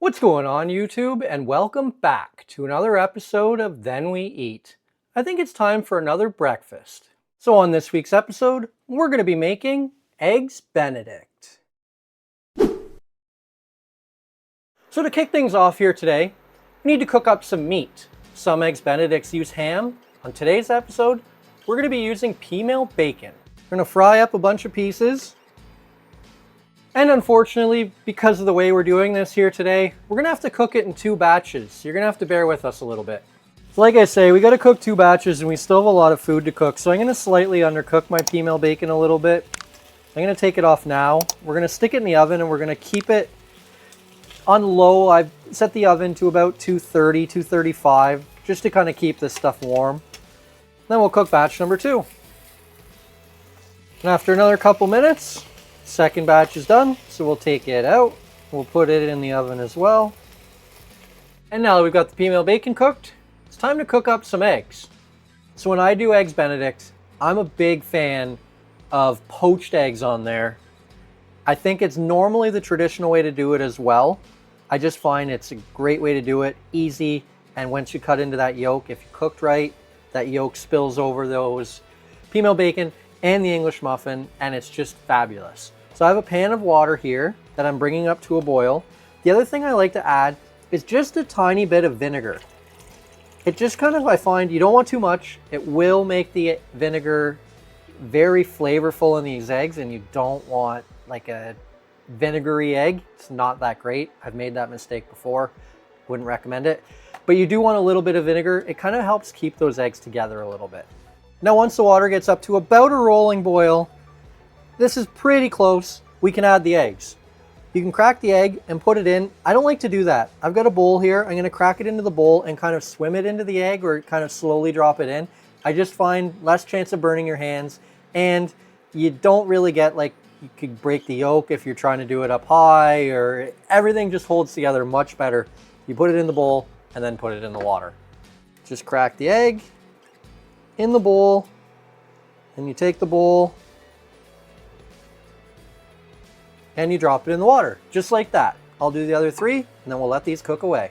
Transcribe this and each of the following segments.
What's going on, YouTube? And welcome back to another episode of Then We Eat. I think it's time for another breakfast. So on this week's episode, we're going to be making Eggs Benedict. So to kick things off here today, we need to cook up some meat. Some Eggs Benedicts use ham. On today's episode, we're going to be using Peamale bacon. We're going to fry up a bunch of pieces. And unfortunately, because of the way we're doing this here today, we're going to have to cook it in two batches. You're going to have to bear with us a little bit. So like I say, we got to cook two batches and we still have a lot of food to cook. So I'm going to slightly undercook my Peamale bacon a little bit. I'm going to take it off now. We're going to stick it in the oven and we're going to keep it on low. I've set the oven to about 230, 235, just to kind of keep this stuff warm. Then we'll cook batch number two. And after another couple minutes, second batch is done, so we'll take it out. We'll put it in the oven as well. And now that we've got the Peamale bacon cooked, it's time to cook up some eggs. So when I do Eggs Benedict, I'm a big fan of poached eggs on there. I think it's normally the traditional way to do it as well. I just find it's a great way to do it, easy, and once you cut into that yolk, if you cooked right, that yolk spills over those Peamale bacon and the English muffin, and it's just fabulous. So I have a pan of water here that I'm bringing up to a boil. The other thing I like to add is just a tiny bit of vinegar. It just kind of, I find, you don't want too much. It will make the vinegar very flavorful in these eggs, and you don't want like a vinegary egg. It's not that great. I've made that mistake before. Wouldn't recommend it. But you do want a little bit of vinegar. It kind of helps keep those eggs together a little bit. Now once the water gets up to about a rolling boil, this is pretty close, we can add the eggs. You can crack the egg and put it in. I don't like to do that. I've got a bowl here. I'm going to crack it into the bowl and kind of swim it into the egg or kind of slowly drop it in. I just find less chance of burning your hands, and you don't really get, like, you could break the yolk if you're trying to do it up high, or everything just holds together much better. You put it in the bowl and then put it in the water. Just crack the egg in the bowl, and you take the bowl and you drop it in the water, just like that. I'll do the other three, and then we'll let these cook away.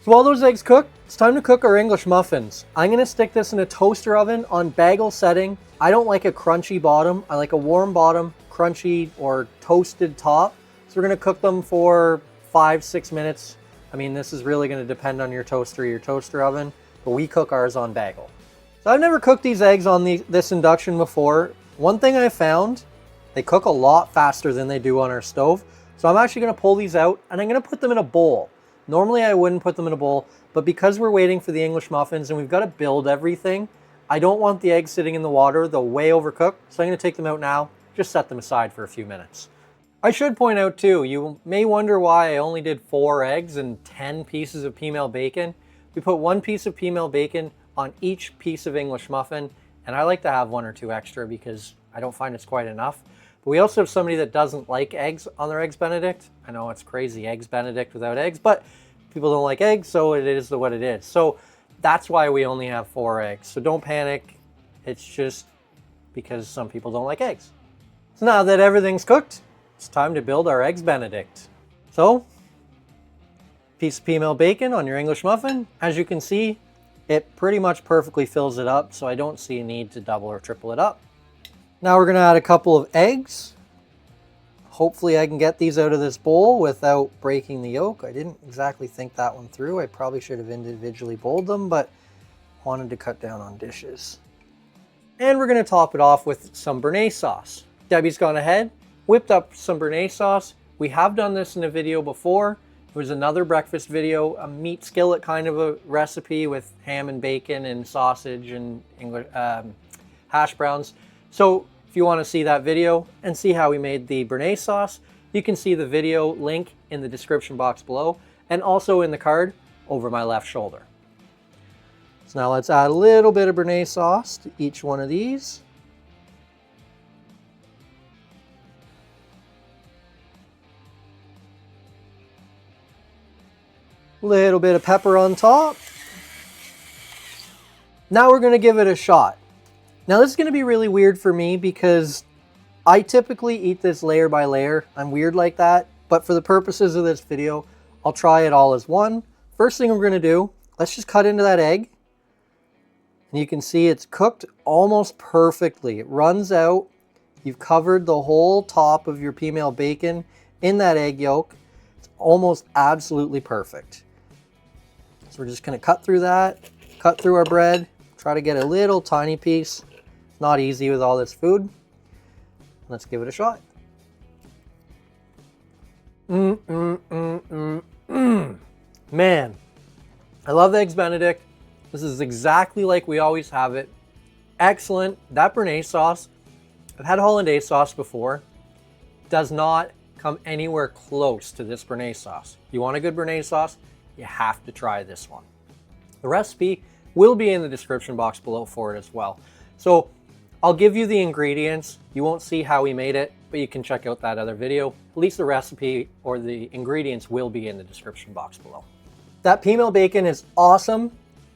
So while those eggs cook, it's time to cook our English muffins. I'm gonna stick this in a toaster oven on bagel setting. I don't like a crunchy bottom. I like a warm bottom, crunchy or toasted top. So we're gonna cook them for 5-6 minutes. I mean, this is really gonna depend on your toaster or your toaster oven, but we cook ours on bagel. So I've never cooked these eggs on this induction before. One thing I found, they cook a lot faster than they do on our stove. So I'm actually gonna pull these out and I'm gonna put them in a bowl. Normally I wouldn't put them in a bowl, but because we're waiting for the English muffins and we've gotta build everything, I don't want the eggs sitting in the water, they'll way overcook. So I'm gonna take them out now, just set them aside for a few minutes. I should point out too, you may wonder why I only did 4 eggs and 10 pieces of Peamale bacon. We put 1 piece of Peamale bacon on each piece of English muffin, and I like to have 1 or 2 extra because I don't find it's quite enough. But we also have somebody that doesn't like eggs on their Eggs Benedict. I know it's crazy, Eggs Benedict without eggs, but people don't like eggs, so it is what it is. So that's why we only have 4 eggs. So don't panic, it's just because some people don't like eggs. So now that everything's cooked, it's time to build our Eggs Benedict. So, piece of Peamale bacon on your English muffin. As you can see, it pretty much perfectly fills it up, so I don't see a need to double or triple it up. Now we're gonna add a couple of eggs. Hopefully I can get these out of this bowl without breaking the yolk. I didn't exactly think that one through. I probably should have individually bowled them, but wanted to cut down on dishes. And we're gonna top it off with some Bearnaise sauce. Debbie's gone ahead, whipped up some Bearnaise sauce. We have done this in a video before. It was another breakfast video, a meat skillet kind of a recipe with ham and bacon and sausage and English, hash browns. So if you want to see that video and see how we made the Bearnaise sauce, you can see the video link in the description box below and also in the card over my left shoulder. So now let's add a little bit of Bearnaise sauce to each one of these. Little bit of pepper on top. Now we're going to give it a shot. Now this is gonna be really weird for me because I typically eat this layer by layer. I'm weird like that, but for the purposes of this video, I'll try it all as one. First thing we're gonna do, let's just cut into that egg. And you can see it's cooked almost perfectly. It runs out. You've covered the whole top of your Peamale bacon in that egg yolk. It's almost absolutely perfect. So we're just gonna cut through that, cut through our bread, try to get a little tiny piece. It's not easy with all this food. Let's give it a shot. Man, I love Eggs Benedict. This is exactly like we always have it. Excellent. That Bearnaise sauce, I've had hollandaise sauce before, does not come anywhere close to this Bearnaise sauce. You want a good Bearnaise sauce? You have to try this one. The recipe will be in the description box below for it as well. So I'll give you the ingredients. You won't see how we made it, but you can check out that other video. At least the recipe or the ingredients will be in the description box below. That Peamale bacon is awesome.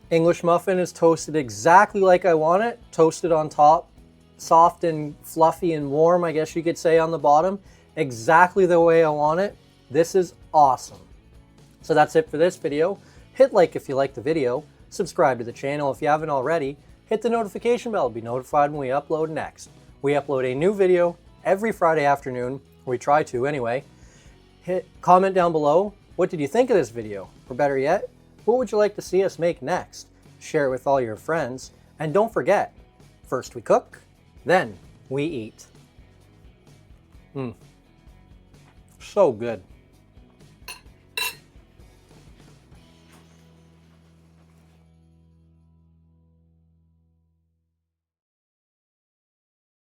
English muffin is toasted exactly like I want it. Toasted on top, soft and fluffy and warm, I guess you could say, on the bottom. Exactly the way I want it. This is awesome. So that's it for this video. Hit like if you liked the video. Subscribe to the channel if you haven't already. Hit the notification bell to be notified when we upload next. We upload a new video every Friday afternoon. We try to anyway. Comment down below. What did you think of this video? Or better yet, what would you like to see us make next? Share it with all your friends. And don't forget, first we cook, then we eat. So good.